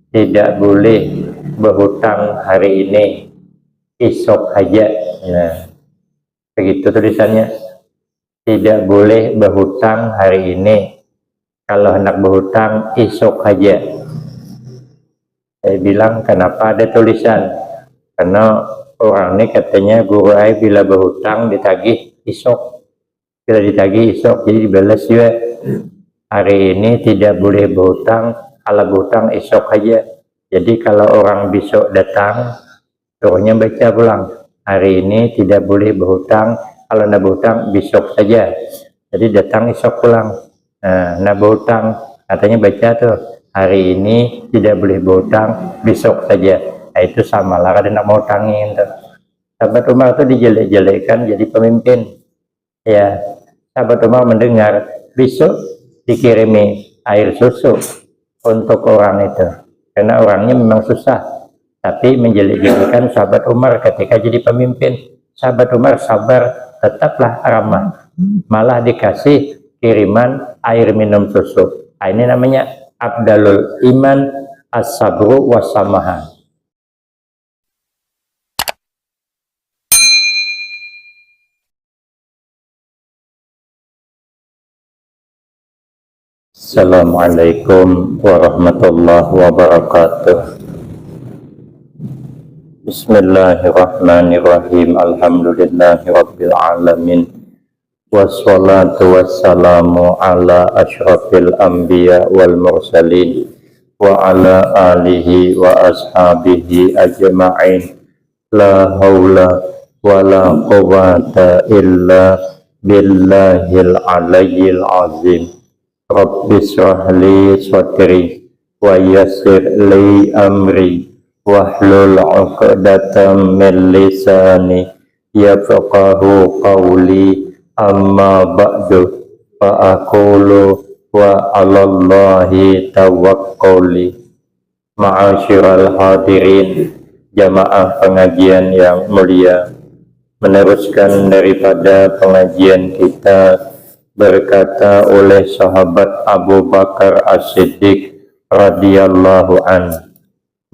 tidak boleh berhutang hari ini, esok aja. Nah, begitu tulisannya. Tidak boleh berhutang hari ini, kalau hendak berhutang esok aja. Saya bilang, kenapa ada tulisan? Karena orang ini katanya guru saya bila berhutang ditagih esok, bila ditagih esok jadi dibalas juga. Hari ini tidak boleh berhutang, kalau berhutang esok aja. Jadi kalau orang besok datang, suruhnya baca pulang, hari ini tidak boleh berhutang, kalau nak berhutang besok saja. Jadi datang esok pulang. Nah, nak berhutang katanya baca tuh, hari ini tidak boleh berhutang, besok saja. Nah, itu sama lah kada nak mau hutangin tuh. Sahabat Umar tuh dijelek-jelekkan jadi pemimpin. Ya, sahabat Umar mendengar besok dikirimi air susu untuk orang itu, karena orangnya memang susah, tapi menjelek-jelekan sahabat Umar ketika jadi pemimpin. Sahabat Umar sabar, tetaplah ramah, malah dikasih kiriman air minum susu. Nah, ini namanya abdalul iman as-sabru was-samaha. Assalamualaikum warahmatullahi wabarakatuh. Bismillahirrahmanirrahim. Alhamdulillahi rabbil alamin. Wassalatu wassalamu ala asyrafil anbiya wal mursalin wa ala alihi wa ashabihi ajma'in. La haula wa la quwwata illa billahil aliyyil azim. Rabbi shrah li sadri wa yassir li amri wahlul 'uqdatam min lisani yafqahu qawli. Amma ba'du, fa aqulu wa 'alallahi tawakkuli. Ma'asyiral hadirin, jamaah pengajian yang mulia, meneruskan daripada pengajian kita, berkata oleh sahabat Abu Bakar As-Siddiq radhiyallahu an,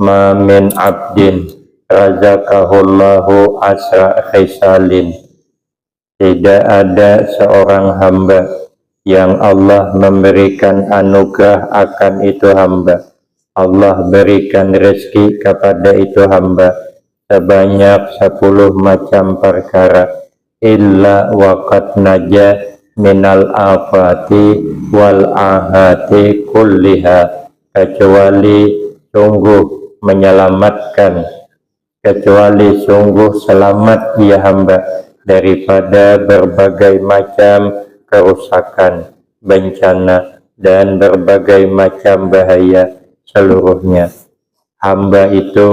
ma min abdin razaqahullahu asra khisalin, tidak ada seorang hamba yang Allah memberikan anugerah akan itu hamba, Allah berikan rezeki kepada itu hamba sebanyak 10 macam perkara, illa waqad naja minal afati wal ahati kulliha, kecuali sungguh menyelamatkan, kecuali sungguh selamat dia hamba daripada berbagai macam kerusakan, bencana, dan berbagai macam bahaya seluruhnya. Hamba itu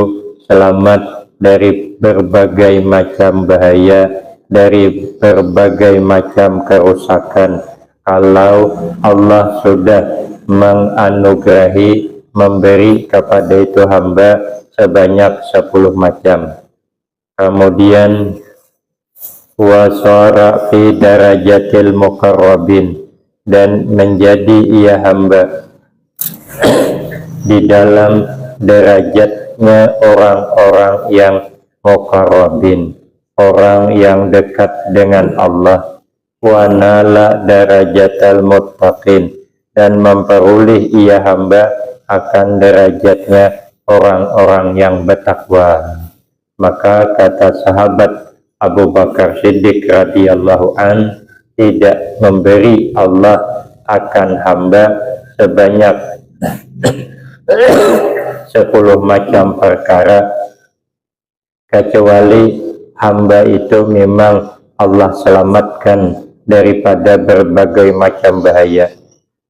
selamat dari berbagai macam bahaya, dari berbagai macam kerusakan, kalau Allah sudah menganugerahi, memberi kepada itu hamba sebanyak 10 macam. Kemudian wasara fi darajatil muqarrabin, dan menjadi ia hamba di dalam derajatnya orang-orang yang muqarrabin, orang yang dekat dengan Allah. Wa nala darajatal muttaqin, dan memperoleh ia hamba akan derajatnya orang-orang yang bertakwa. Maka kata sahabat Abu Bakar Siddiq radhiyallahu an, tidak memberi Allah akan hamba sebanyak 10 macam perkara, kecuali hamba itu memang Allah selamatkan daripada berbagai macam bahaya,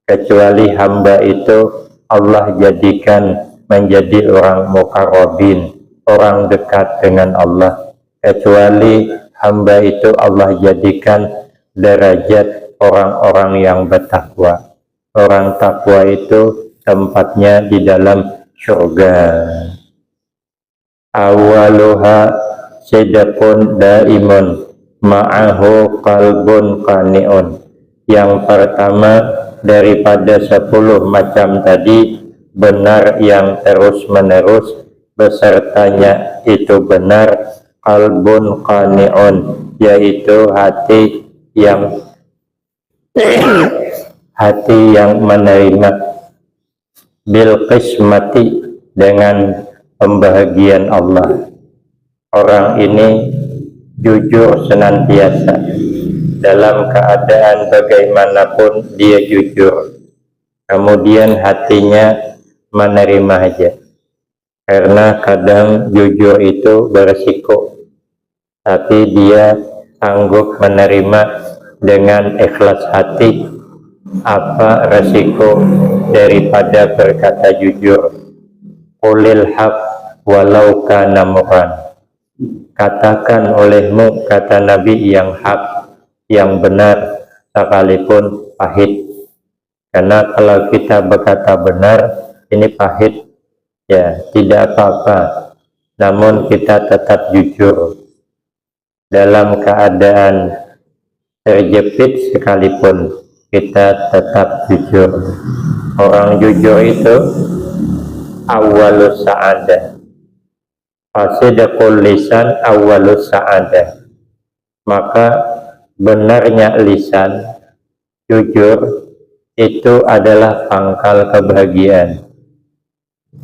kecuali hamba itu Allah jadikan menjadi orang muqarrabin, orang dekat dengan Allah, kecuali hamba itu Allah jadikan derajat orang-orang yang bertakwa. Orang takwa itu tempatnya di dalam surga. Awaluha sidqun daimun ma'ahu qalbun qani'un. Yang pertama daripada 10 macam tadi benar yang terus menerus, besertanya itu benar, qalbun qani'un, yaitu hati yang menerima, bil qismati, dengan pembahagian Allah. Orang ini jujur senantiasa, dalam keadaan bagaimanapun dia jujur, kemudian hatinya menerima aja. Karena kadang jujur itu beresiko, tapi dia sanggup menerima dengan ikhlas hati apa resiko daripada berkata jujur. Qulil haq walau kana murran, katakan olehmu, kata Nabi, yang hak, yang benar, sekalipun pahit. Karena kalau kita berkata benar, ini pahit, ya tidak apa-apa, namun kita tetap jujur. Dalam keadaan terjepit sekalipun, kita tetap jujur. Orang jujur itu awalus sa'adah, fasidqul lisan awalus sa'adah. Maka benarnya lisan, jujur, itu adalah pangkal kebahagiaan.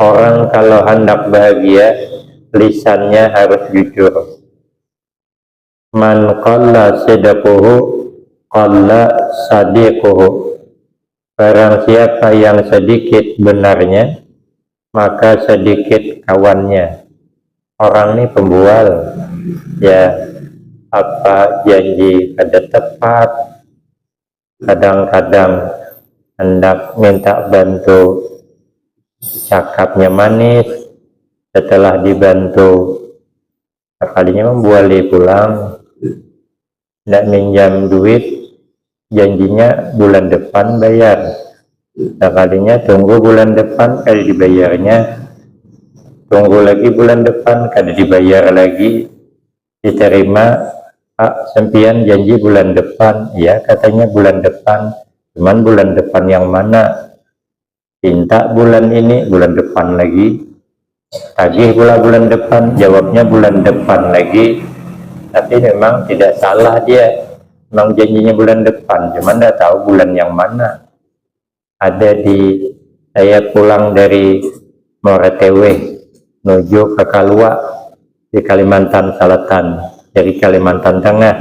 Orang kalau hendak bahagia, lisannya harus jujur. Man qalla sidquhu qalla sadiquhu, barang siapa yang sedikit benarnya, maka sedikit kawannya. Orang ini pembual, ya apa janji kada tepat, kadang-kadang hendak minta bantu, cakapnya manis, setelah dibantu sekalinya membuali pulang, tidak minjam duit, janjinya bulan depan bayar, sekalinya tunggu bulan depan kada dibayarnya, tunggu lagi bulan depan kada dibayar lagi, diterima, Pak sempian janji bulan depan, ya katanya bulan depan, cuman bulan depan yang mana, minta bulan ini, bulan depan lagi, tagih pula bulan depan, jawabnya bulan depan lagi. Tapi memang tidak salah dia, memang janjinya bulan depan, cuman tidak tahu bulan yang mana. Ada di, saya pulang dari Moretewe menuju ke Kalua di Kalimantan Selatan, dari Kalimantan Tengah,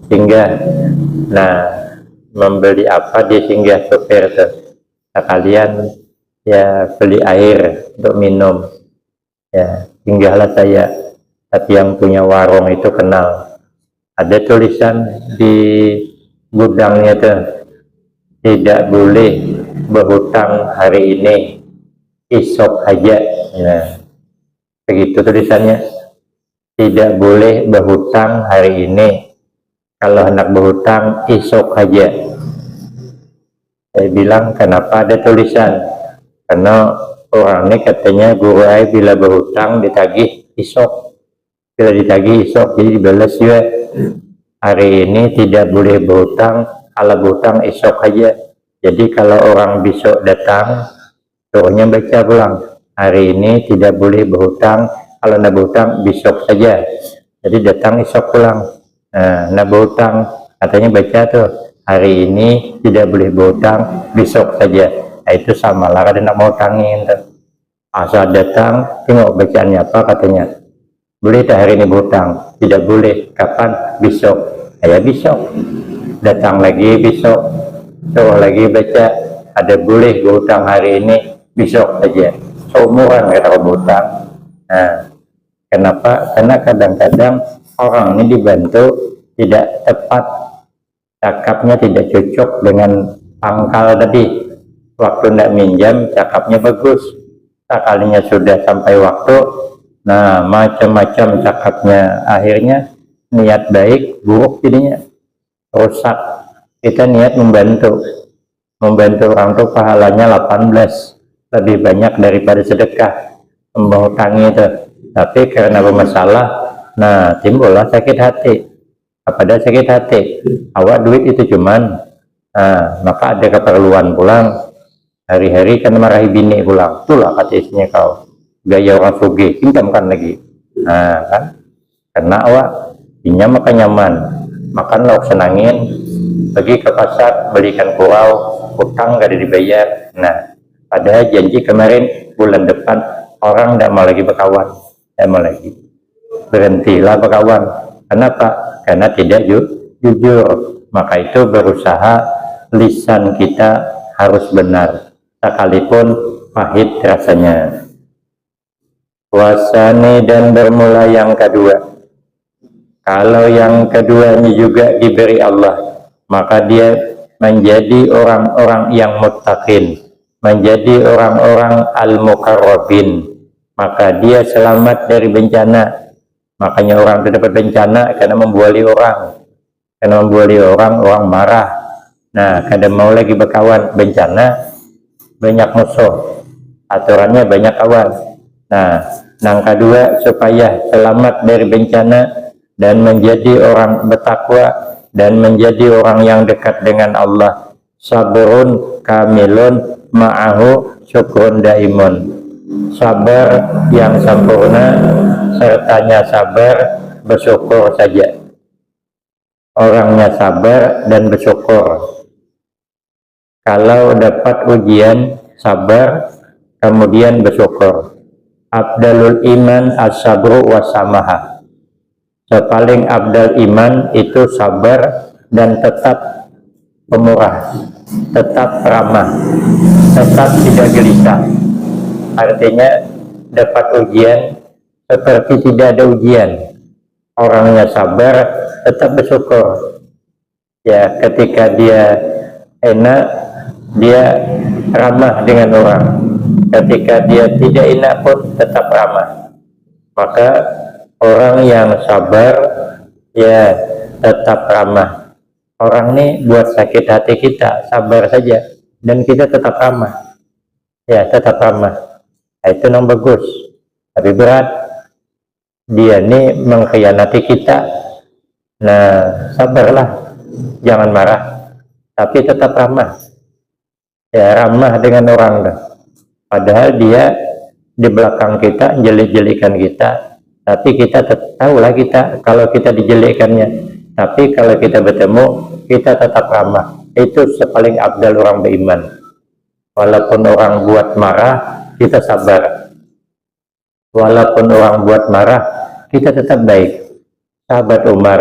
singgah. Nah, membeli apa dia singgah sopir tuh, sekalian ya beli air untuk minum, ya singgahlah saya. Tapi yang punya warung itu kenal, ada tulisan di gudangnya tuh, tidak boleh berhutang hari ini, esok aja. Nah, begitu tulisannya, tidak boleh berhutang hari ini, kalau hendak berhutang esok aja. Saya bilang, kenapa ada tulisan? Karena orang ini katanya guru saya bila berhutang ditagih esok, bila ditagih esok, jadi dibalas juga. Hari ini tidak boleh berhutang, kalau berhutang esok aja. Jadi kalau orang besok datang, suruhnya baca pulang, hari ini tidak boleh berhutang, kalau nak berhutang besok saja. Jadi datang esok pulang. Nah, nak berhutang, katanya baca tuh, hari ini tidak boleh berhutang, besok saja. Nah, itu sama lah, kadang nak mau tangin tuh. Asal datang, tengok bacaannya apa, katanya. Boleh tak hari ini berhutang? Tidak boleh. Kapan? Besok. Ya besok. Datang lagi besok, suruh lagi baca, ada boleh berhutang hari ini, besok saja. Seumuran kata berhutang. Nah, kenapa? Karena kadang-kadang orang ini dibantu tidak tepat, cakapnya tidak cocok dengan pangkal tadi. Waktu tidak minjam, cakapnya bagus. Sekalinya sudah sampai waktu, nah macam-macam cakapnya, akhirnya niat baik buruk jadinya, rusak. Kita niat membantu orang tuh pahalanya 18, lebih banyak daripada sedekah membahutangi itu. Tapi karena bermasalah, nah timbullah sakit hati. Apa ada sakit hati? Awak duit itu cuman, nah, maka ada keperluan pulang. hari-hari kan marahi bini pulang, itulah kata istrinya kau gaya orang sugih, pinjamkan lagi. Nah kan kena awak punya makan nyaman, makan lauk senangin, pergi ke pasar belikan kurau, utang gak ada dibayar. Nah padahal janji kemarin bulan depan orang tidak mau lagi berkawan, tidak mau lagi, berhentilah berkawan. Kenapa? Karena tidak jujur. Maka itu berusaha lisan kita harus benar sekalipun pahit rasanya. Puasane dan bermula yang kedua. Kalau yang kedua ini juga diberi Allah, maka dia menjadi orang-orang yang muttaqin, menjadi orang-orang al-muqarrabin, maka dia selamat dari bencana. Makanya orang itu dapat bencana karena membuali orang, orang marah. Nah kadang mau lagi berkawan, bencana banyak musuh, aturannya banyak kawan. Nah yang kedua supaya selamat dari bencana dan menjadi orang bertakwa dan menjadi orang yang dekat dengan Allah, sabrun kamilun ma'ahu syukrun daimun, sabar yang sempurna sertanya sabar bersyukur saja. Orangnya sabar dan bersyukur. Kalau dapat ujian sabar kemudian bersyukur. Abdalul iman as-sabru wasamaha. Paling abdal iman itu sabar dan tetap pemurah, tetap ramah, tetap tidak gelisah. Artinya dapat ujian seperti tidak ada ujian. Orangnya sabar tetap bersyukur. Ya ketika dia enak dia ramah dengan orang, ketika dia tidak enak pun tetap ramah. Maka orang yang sabar ya tetap ramah. Orang ini buat sakit hati kita sabar saja dan kita tetap ramah, ya tetap ramah. Nah, itu yang bagus. Tapi berat dia ini mengkhianati kita. Nah sabarlah, jangan marah, tapi tetap ramah. Ya ramah dengan orang dah. Padahal dia di belakang kita jelek-jelekan kita, tapi kita tahulah kita kalau kita dijelekkannya. Tapi kalau kita bertemu kita tetap ramah. Itu sepaling abdal orang beriman. Walaupun orang buat marah kita sabar. Walaupun orang buat marah kita tetap baik. Sahabat Umar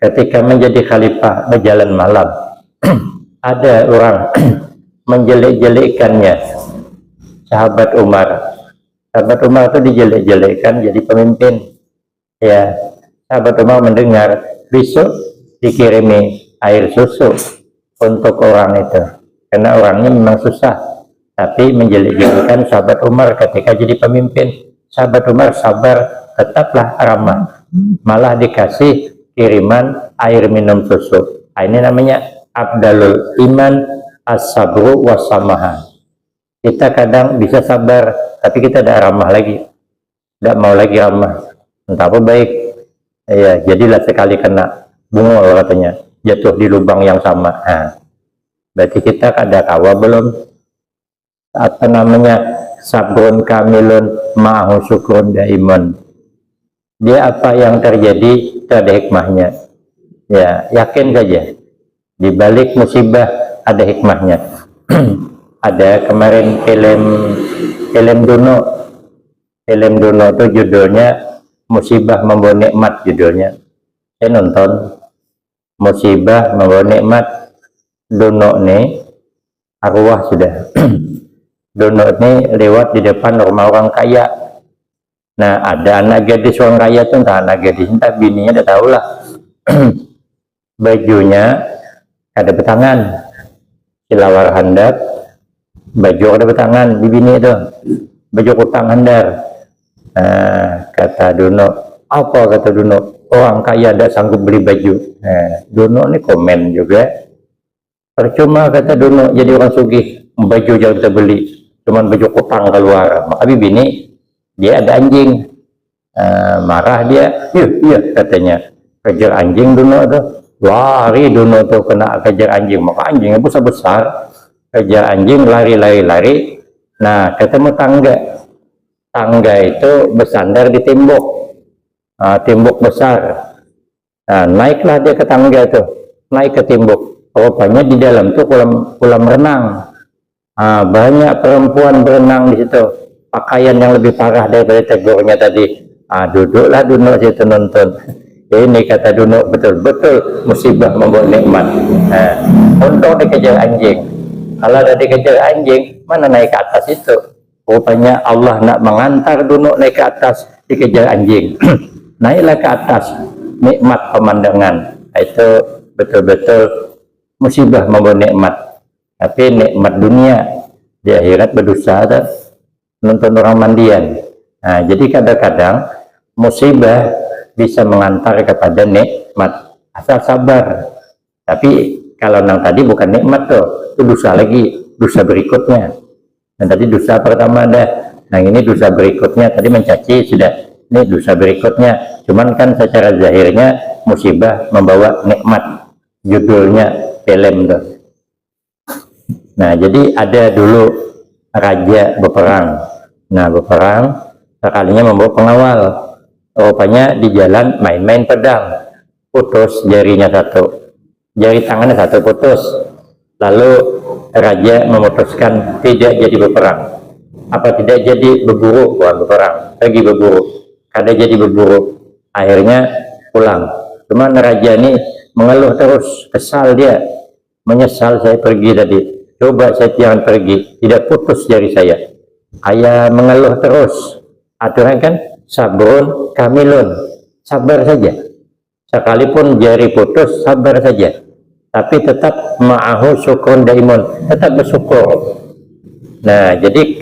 ketika menjadi khalifah berjalan malam ada orang menjelek-jelekannya sahabat Umar. Sahabat Umar itu dijelek-jelekan jadi pemimpin. Ya, sahabat Umar mendengar, besok dikirimi air susu untuk orang itu. Karena orangnya memang susah, tapi menjelek-jelekan sahabat Umar ketika jadi pemimpin. Sahabat Umar sabar, tetaplah ramah. Malah dikasih kiriman air minum susu. Ini namanya abdalul iman as-sabru wasamaha. Kita kadang bisa sabar, tapi kita tidak ramah lagi, tidak mau lagi ramah. Entah apa baik, ya jadilah sekali kena bungol katanya, jatuh di lubang yang sama. Nah, berarti kita ada kawa belum? Apa namanya? Sabrun kamilun ma'ahu syukrun daimun. Dia apa yang terjadi itu ada hikmahnya. Ya yakin saja, di balik musibah ada hikmahnya. Ada kemarin film Duno itu judulnya Musibah Membawa Nikmat judulnya. Saya nonton Musibah Membawa Nikmat. Duno ini arwah sudah. Duno ini lewat di depan rumah orang kaya. Nah ada anak gadis orang kaya tuh, entah anak gadis entah bininya udah tahu lah. Bajunya ada betangan, silawar handap, baju ada betangan di bini itu, baju kutang handar. Nah, kata Duno, apa kata Duno? Orang kaya tidak sanggup beli baju. Nah, Duno ini komen juga, percuma kata Duno jadi orang sugih, baju jangan bisa beli, cuman baju kutang keluar. Maka bini dia ada anjing, marah dia, iya katanya, kejar anjing Duno tuh, lari Duno tuh kena kejar anjing, maka anjingnya besar-besar. kejar anjing, lari. Nah, ketemu tangga. Tangga itu bersandar di tembok, tembok besar. Nah, naiklah dia ke tangga tuh, naik ke tembok. Rupanya di dalam tuh kolam renang. Banyak perempuan berenang di situ, pakaian yang lebih parah daripada tegurnya tadi. Duduklah Duno situ nonton. Ini kata Duno, betul-betul musibah membawa nikmat. Untung dikejar anjing. Kalau ada dikejar anjing, mana naik ke atas itu? Rupanya Allah nak mengantar Duno naik ke atas, dikejar anjing. Naiklah ke atas, nikmat pemandangan. Itu betul-betul musibah membawa nikmat. Tapi nikmat dunia, di akhirat berdosa, nonton orang mandian. Nah, jadi kadang-kadang musibah bisa mengantar kepada nikmat, asal sabar. Tapi kalau yang tadi bukan nikmat tuh, itu dosa lagi, dosa berikutnya. Dan tadi dosa pertama ada, nah ini dosa berikutnya, tadi mencaci sudah, ini dosa berikutnya. Cuman kan secara zahirnya musibah membawa nikmat, judulnya film tuh. Nah, jadi ada dulu raja berperang. Nah, berperang sekalinya membawa pengawal. Rupanya di jalan main-main pedang, putus jarinya satu, jari tangannya satu putus. Lalu raja memutuskan tidak jadi berperang. Apa tidak jadi berburu? Bukan berperang, pergi berburu. Kada jadi berburu. Akhirnya pulang. Cuman raja ini mengeluh terus, kesal dia, menyesal saya pergi tadi. Coba saya jangan pergi, tidak putus jari saya. Ayah mengeluh terus. Aturan kan sabrun kamilun, sabar saja. Sekalipun jari putus, sabar saja. Tapi tetap ma'ahu syukrun daimun, tetap bersyukur. Nah, jadi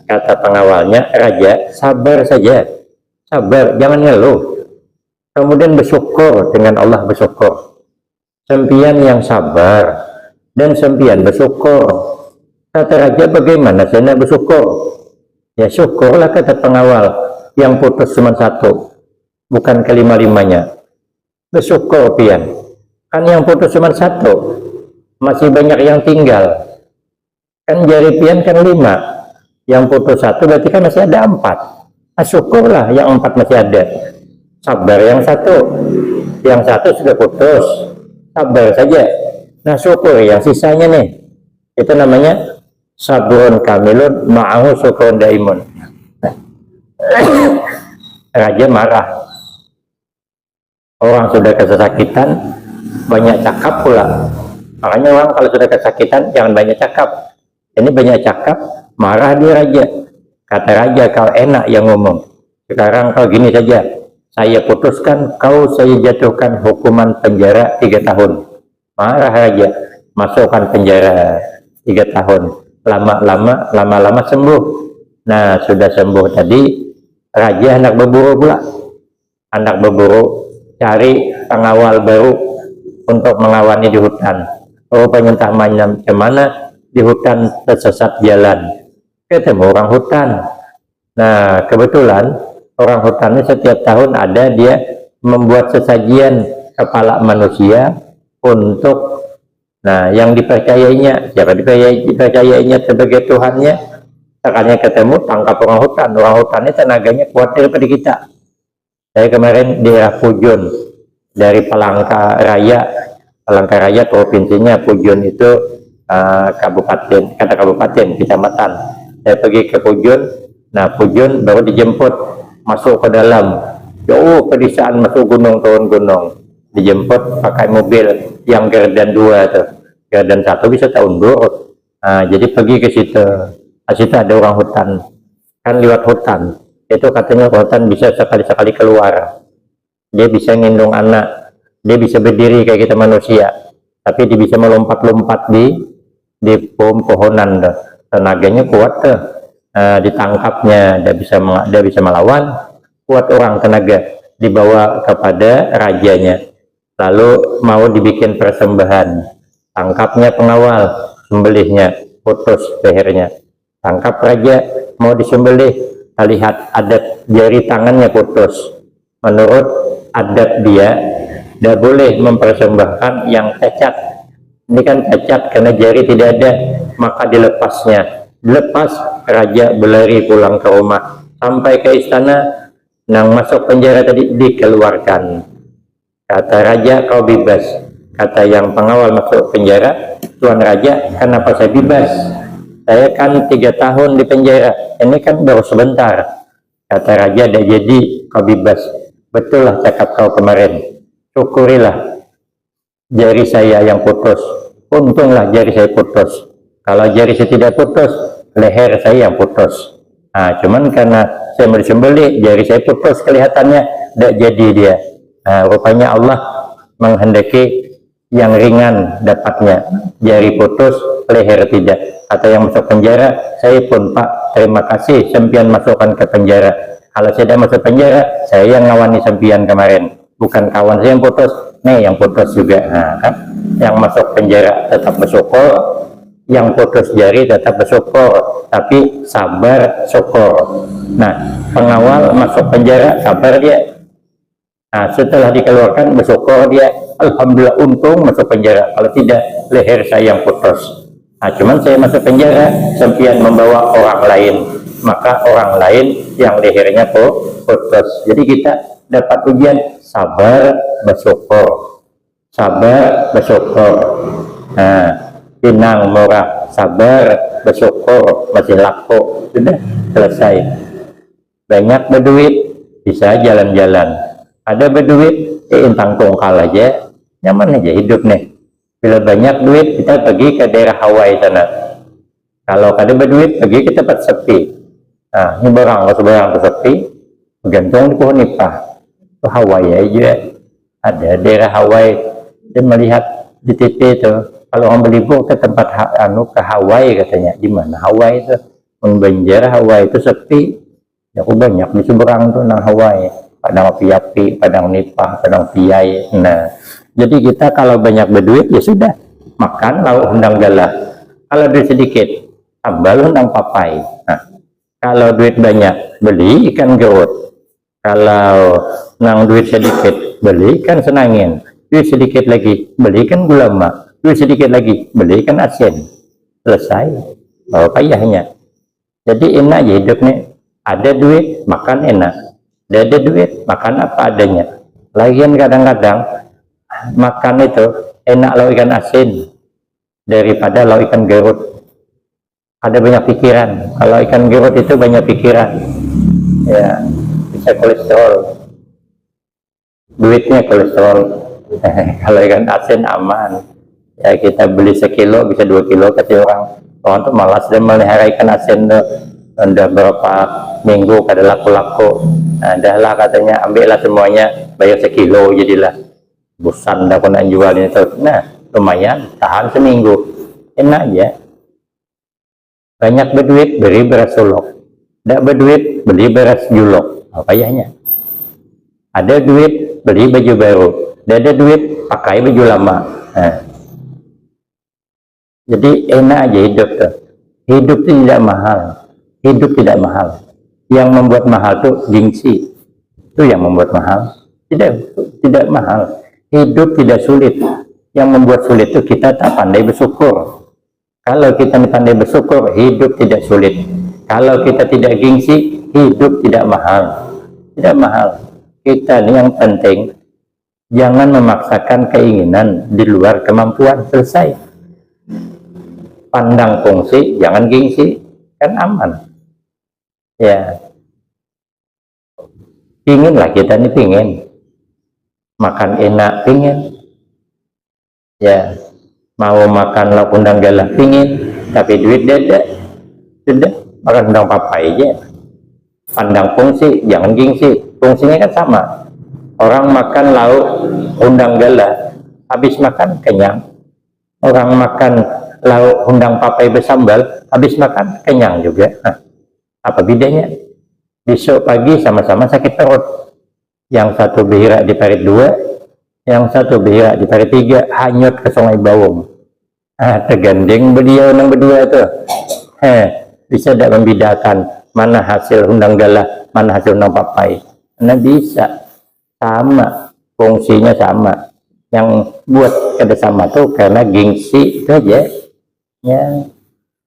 kata pengawalnya, raja sabar saja, sabar, jangan ngeluh. Kemudian bersyukur, dengan Allah bersyukur. Sempian yang sabar dan sempian bersyukur. Kata raja, bagaimana saya nak bersyukur? Ya syukurlah, kata pengawal, yang putus cuma satu, bukan kelima-limanya. Bersyukur pian, kan yang putus cuma satu, masih banyak yang tinggal. Kan jari pian kan 5, yang putus satu berarti kan masih ada 4. Syukurlah yang 4 masih ada. Sabar yang satu sudah putus, sabar saja. Nah, syukur yang sisanya nih, itu namanya sabrun kamilun ma'ahu syukrun daimun. Raja marah, orang sudah kesakitan banyak cakap pula. Makanya orang kalau sudah kesakitan jangan banyak cakap. Ini banyak cakap, marah dia raja. Kata raja, kau enak yang ngomong, sekarang kau gini saja, saya putuskan kau saya jatuhkan hukuman penjara 3 tahun. Marah raja, masukkan penjara 3 tahun. Lama-lama sembuh. Nah, sudah sembuh tadi, raja hendak berburu pula. Hendak berburu, cari pengawal baru untuk mengawani di hutan. Rupanya entah macam mana, di hutan tersesat jalan. Ketemu orang hutan. Nah, kebetulan orang hutan ini setiap tahun ada dia membuat sesajian kepala manusia untuk, nah, yang dipercayainya, siapa dipercayainya sebagai Tuhannya. Sekalinya ketemu, tangkap orang hutan ini tenaganya kuat daripada kita. Saya kemarin di daerah Pujon, dari Palangka Raya provinsinya. Pujon itu kabupaten, kecamatan. Saya pergi ke Pujon. Nah, Pujon baru dijemput masuk ke dalam, jauh pedesaan, masuk gunung, turun gunung, dijemput pakai mobil yang gardan 2 tuh, gardan 1 bisa tak undur. Nah, jadi pergi ke situ. Di situ ada orang hutan, kan lewat hutan itu katanya hutan bisa sekali-sekali keluar, dia bisa ngendong anak, dia bisa berdiri kayak kita manusia, tapi dia bisa melompat-lompat di pohon-pohonan. Tenaganya kuat tuh. Ditangkapnya dia bisa melawan, kuat orang tenaga, dibawa kepada rajanya, lalu mau dibikin persembahan. Tangkapnya pengawal, sembelihnya, putus lehernya. Tangkap raja, mau disembelih, lihat adat jari tangannya putus. Menurut adat dia, tidak boleh mempersembahkan yang cacat. Ini kan cacat karena jari tidak ada, maka dilepasnya. Dilepas, raja berlari pulang ke rumah. Sampai ke istana, nang masuk penjara tadi dikeluarkan. Kata raja, kau bebas. Kata yang pengawal masuk penjara, Tuan Raja, kenapa saya bebas? Saya kan 3 tahun di penjara, ini kan baru sebentar. Kata raja, dah jadi kau bebas. Betul lah cakap kau kemarin. Syukurilah jari saya yang putus. Untunglah jari saya putus. Kalau jari saya tidak putus, leher saya yang putus. Nah, cuman karena saya mau disembelih, jari saya putus kelihatannya, tidak jadi dia. Nah, rupanya Allah menghendaki yang ringan dapatnya, jari putus, leher tidak. Atau yang masuk penjara, saya pun Pak, terima kasih sempian masukkan ke penjara. Kalau saya tidak masuk penjara, saya yang ngawani sempian kemarin, bukan kawan saya yang putus, nih yang putus juga. Nah, kan? Yang masuk penjara tetap bersyukur, yang putus jari tetap bersyukur, tapi sabar syukur. Nah, pengawal masuk penjara, sabar dia. Nah, setelah dikeluarkan bersyukur dia, alhamdulillah untung masuk penjara. Kalau tidak, leher saya yang putus. Nah, cuman saya masuk penjara sempian membawa orang lain, maka orang lain yang lehernya putus. Jadi kita dapat ujian sabar bersyukur, sabar bersyukur. Nah, tenang murah, sabar bersyukur, masih laku, sudah selesai. Banyak berduit bisa jalan-jalan. Ada berduit, intang tongkal aja, nyaman aja hidup nih. Bila banyak duit, kita pergi ke daerah Hawaii sana. Kalau ada berduit, pergi ke tempat sepi. Nah, ini barang, kalau barang sepi, bergantung di pohon nipah. Itu Hawaii aja. Ada daerah Hawaii, dia melihat di TV itu. Kalau orang berlibur ke tempat ke Hawaii katanya, di mana Hawaii itu? Membanjara Hawaii itu sepi. Ya, aku banyak di seberang tuh nang Hawaii. Padang api-api, padang nipah, padang piai. Nah, jadi kita kalau banyak berduit ya sudah, makan lauk undang galah. Kalau duit sedikit, tambal undang papai. Nah, kalau duit banyak, beli ikan gerut. Kalau nang duit sedikit, beli ikan senangin. Duit sedikit lagi, beli ikan gula mak. Duit sedikit lagi, beli ikan asin. Selesai. Oh, payahnya. Jadi enak ya hidup nih. Ada duit, makan enak. Tidak ada duit, makan apa adanya. Lagian kadang-kadang makan itu enak lauk ikan asin daripada lauk ikan gerut. Ada banyak pikiran. Kalau ikan gerut itu banyak pikiran. Ya, bisa kolesterol. Duitnya kolesterol. Kalau ikan asin aman. Ya, kita beli sekilo bisa 2 kilo kasih orang. Orang tuh malas dan melihara ikan asin tuh. Udah berapa minggu kada laku-laku. Nah, dah lah katanya ambillah semuanya, bayar sekilo jadilah. Bosan dah kena jual ini tuh. Nah, lumayan tahan seminggu. Enak aja. Banyak berduit beli beras sulok. Tidak berduit beli beras julok. Apa payahnya? Ada duit beli baju baru. Tidak ada duit pakai baju lama. Nah. Jadi enak aja hidup tuh. Hidup itu tidak mahal. Hidup tidak mahal. Yang membuat mahal tuh gengsi. Itu yang membuat mahal. Tidak mahal. Hidup tidak sulit. Yang membuat sulit itu kita tak pandai bersyukur. Kalau kita pandai bersyukur, hidup tidak sulit. Kalau kita tidak gengsi, hidup tidak mahal. Tidak mahal. Kita ini yang penting, jangan memaksakan keinginan di luar kemampuan. Selesai. Pandang fungsi, jangan gengsi. Kan aman. Ya, pinginlah kita ini pingin makan enak, pingin ya, mau makan lauk undang galah pingin, tapi duit dada sudah makan undang papai aja. Pandang fungsi, jangan gengsi. Fungsinya kan sama. Orang makan lauk undang galah, habis makan kenyang. Orang makan lauk undang papai bersambal, habis makan kenyang juga. Nah, apa bedanya? Besok pagi sama-sama sakit perut. Yang satu bergerak di parit 2, yang satu bergerak di parit 3, hanyut ke sungai Bawung. Tergandeng beliau yang berdua itu. Bisa tidak membedakan mana hasil undang galah, mana hasil undang papai? Nah, bisa. Sama. Fungsinya sama. Yang buat kada sama tuh karena gengsi itu aja ya.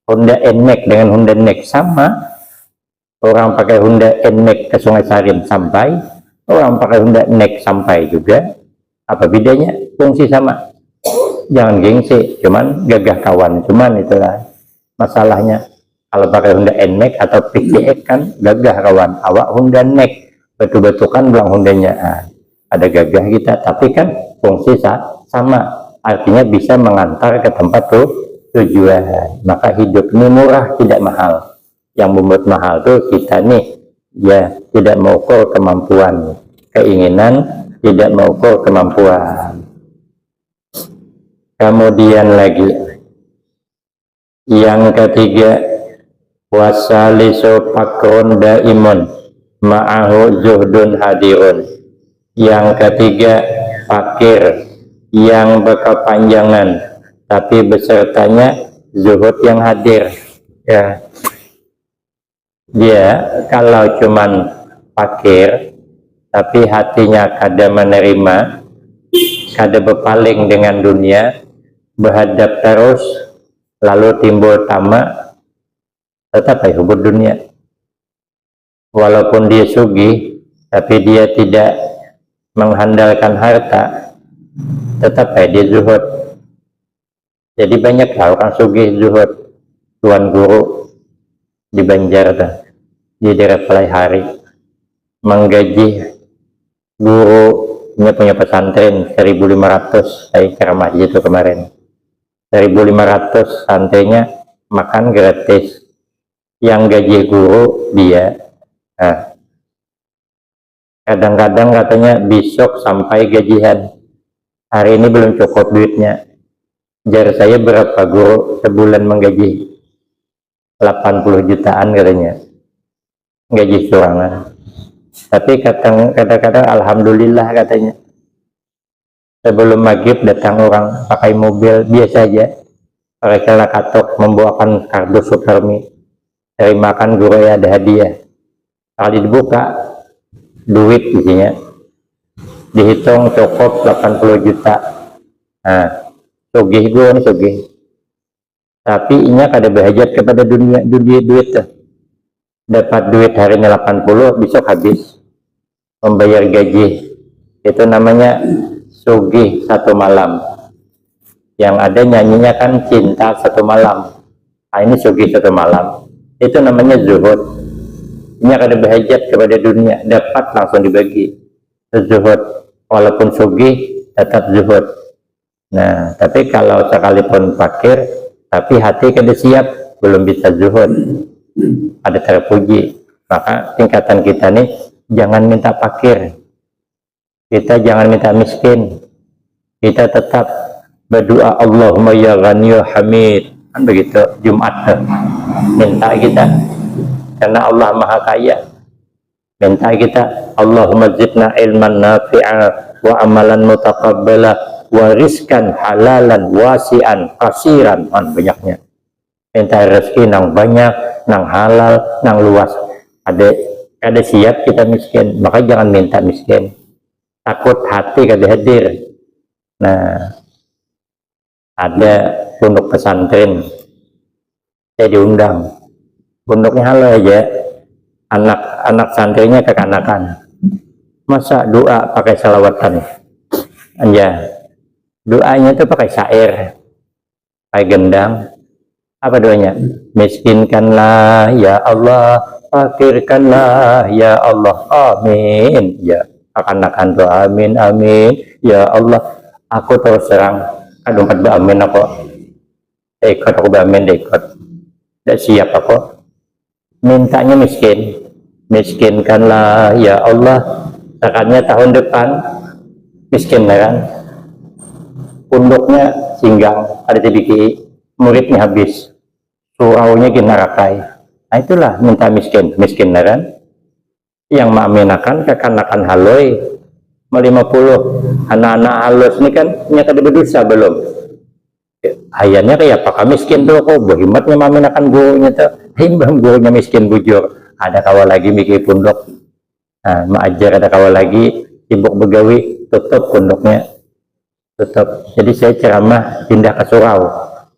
Honda NMAX dengan Honda NMAX sama, orang pakai Honda NMAX ke Sungai Sarim sampai, orang pakai Honda NMAX sampai juga. Apa bedanya? Fungsi sama, jangan gengsi, cuman gagah kawan, cuman itulah masalahnya. Kalau pakai Honda NMAX atau PCX kan gagah kawan, awak Honda NMAX betul-betul kan bilang Hondanya ada gagah kita, tapi kan fungsi sama, artinya bisa mengantar ke tempat tujuan. Maka hidup ini murah, tidak mahal. Yang membuat mahal tuh kita nih ya tidak mengukur kemampuan, keinginan tidak mengukur kemampuan. Kemudian lagi yang ketiga, wasalisu fakrun daimun ma'ahu zuhdun hadirun. Yang ketiga, fakir yang berkepanjangan tapi besertanya zuhud yang hadir ya. Dia kalau cuman fakir tapi hatinya kada menerima, kada berpaling dengan dunia, berhadap terus, lalu timbul tamak, tetap hubur dunia. Walaupun dia sugih tapi dia tidak mengandalkan harta, tetap dia zuhud. Jadi banyak orang sugih zuhud. Tuan guru di Banjar tuh, di daerah Pelaihari, menggaji gurunya punya pesantren 1.500. Saya ceramah itu kemarin, 1.500 santrinya makan gratis. Yang gaji guru dia. Nah, kadang-kadang katanya besok sampai gajian, hari ini belum cukup duitnya. Jar saya berapa guru sebulan menggaji? 80 jutaan katanya, gaji surangan. Tapi kadang-kadang alhamdulillah katanya, sebelum maghrib datang orang pakai mobil biasa aja, pakai celana katok, membawakan kardus Sukarmi, dari makan guru ya ada hadiah. Kali dibuka duit isinya, dihitung cukup 80 juta. Nah, sugih gue nih sugih, tapi inya kada berhajat kepada duit tuh. Dapat duit hari ini 80, besok habis membayar gaji. Itu namanya sugih satu malam. Yang ada nyanyinya kan cinta satu malam. Nah, ini sugih satu malam, itu namanya zuhud. Inya kada berhajat kepada dunia, dapat langsung dibagi. Zuhud, walaupun sugih tetap zuhud. Nah, tapi kalau sekalipun fakir tapi hati kada siap, belum bisa zuhud, ada terpuji. Maka tingkatan kita nih jangan minta fakir, kita jangan minta miskin, kita tetap berdoa Allahumma ya ghani ya hamid, kan begitu Jumat minta kita, karena Allah maha kaya. Minta kita Allahumma zidna ilman nafi'a wa amalan mutaqabbala wa rizkan halalan wasi'an kasiran. Banyaknya minta rezeki nang banyak, nang halal, nang luas. Ada siap kita miskin, maka jangan minta miskin, takut hati kada hadir. Nah, ada pondok pesantren saya diundang, pondoknya halal aja, anak santrinya kekanakan, masa doa pakai salawatan aja. Doanya itu pakai syair, pakai gendang. Apa doanya? Miskinkanlah ya Allah, fakirkanlah ya Allah, amin. Ya, akan tuh amin amin ya Allah. Aku terus terang kadung kat amin aku, ikut aku amin ikut, tidak siap aku. Mintanya miskinkanlah ya Allah. Sekarnya tahun depan miskin kan? Pondoknya singgang, ada TBKI, muridnya habis, suraunya ginarakai. Nah itulah minta miskin kan? Yang mengaminakan kekanakan haloi 50 anak-anak halus ini kan nyata berdosa belum. Ayahnya kayak apakah miskin tuh kok berhimatnya mengaminakan gurunya tuh, himbang gurunya miskin bujur. Ada kawal lagi mikir pondok, nah, mengajar ada kawal lagi sibuk begawi, tutup pondoknya. tetap. Jadi saya ceramah pindah ke surau,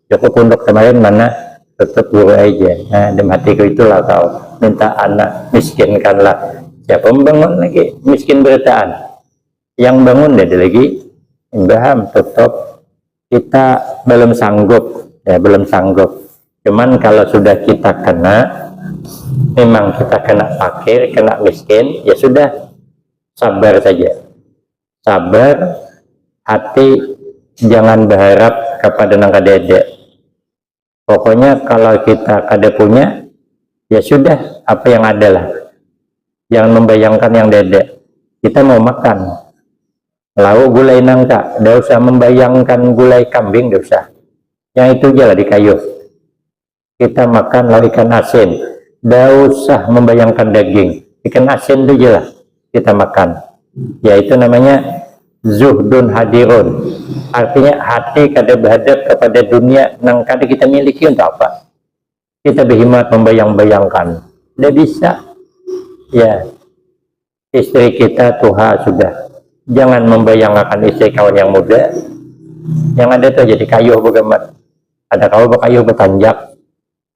cukup untuk kemarin mana tetap guru aja. Nah, dalam hatiku itulah kau minta anak miskinkanlah. Siapa membangun lagi miskin beritaan? Yang bangun ada lagi paham, tetap kita belum sanggup ya, belum sanggup. Cuman kalau sudah kita kena, memang kita kena fakir, kena miskin, ya sudah, sabar saja, sabar. Hati jangan berharap kepada nang kadede. Pokoknya kalau kita kada punya, ya sudah, apa yang ada lah. Jangan membayangkan yang dede. Kita mau makan, lauk gulai nangka, tidak usah membayangkan gulai kambing, tidak usah. Yang itu aja lah di kayu. Kita makan lauk ikan asin, tidak usah membayangkan daging. Ikan asin itu aja lah kita makan. Ya itu namanya zuhdun hadirun, artinya hati kada berhadap kepada dunia nang kada kita miliki. Untuk apa kita berhimmat membayang-bayangkan? Tidak bisa ya. Istri kita tuha sudah, jangan membayangkan istri kawan yang muda, yang ada tuh jadi kayu begamat, ada kau berkayu bertanjak,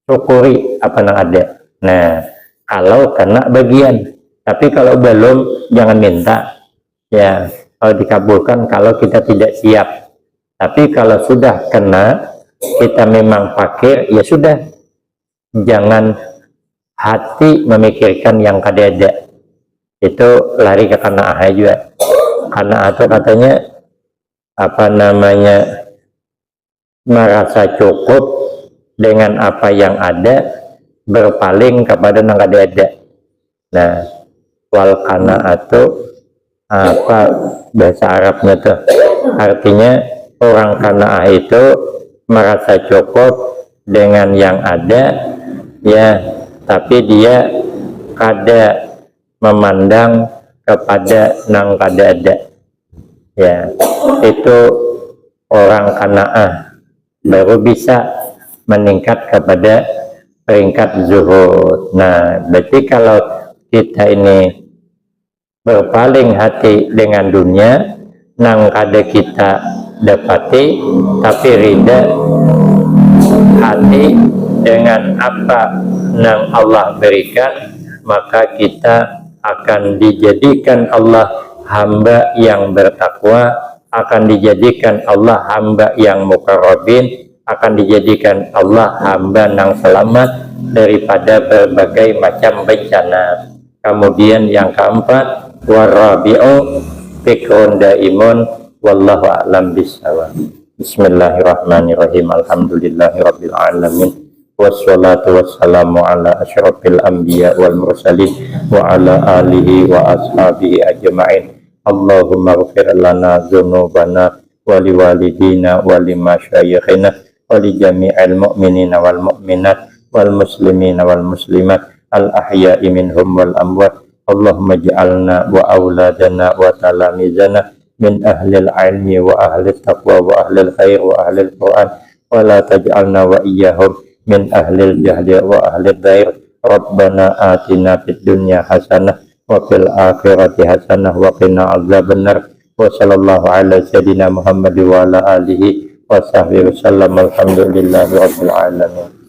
syukuri apa nang ada. Nah kalau kena bagian, tapi kalau belum jangan minta ya. Kalau dikabulkan kalau kita tidak siap. Tapi kalau sudah kena, kita memang fakir, ya sudah, jangan hati memikirkan yang kada ada. Itu lari ke kana'ah juga. Kana'ah itu katanya apa namanya, merasa cukup dengan apa yang ada, berpaling kepada yang kada ada. Nah, wal kana'ah itu apa bahasa Arabnya tuh, artinya orang kana'ah itu merasa cukup dengan yang ada ya, tapi dia kada memandang kepada nang kada ada ya. Itu orang kana'ah baru bisa meningkat kepada peringkat zuhud. Nah berarti kalau kita ini berpaling hati dengan dunia nang kada kita dapati, tapi rida hati dengan apa nang Allah berikan, maka kita akan dijadikan Allah hamba yang bertakwa, akan dijadikan Allah hamba yang mukarrabin, akan dijadikan Allah hamba nang selamat daripada berbagai macam bencana. Kemudian yang keempat, warabi'u fikrun daimun wallahu a'lam bishawab. Bismillahirrahmanirrahim. Alhamdulillahirabbil alamin. Wassalatu wassalamu ala asyrafil anbiya wal mursalin wa ala alihi wa ashabihi ajma'in. Allahumma ighfir lana dzunubana wa liwalidina wa limasyayikhina wa li jami'il mu'minina wal mu'minat wal muslimina wal muslimat al ahya'i minhum wal amwat. Allahumma ja'alna wa auladana wa talamizana min ahlil ilmi wa ahlil taqwa wa ahlil khair wa ahlil quran, wa la taj'alna wa iyyahum min ahlil jahli wa ahlil dair. Rabbana atina fid dunya hasanah wa fil akhirati hasanah wa qina azabannar. Wa sallallahu ala sayyidina Muhammad wa ala alihi wa sahbihi wasallam. Alhamdulillahi rabbil alamin.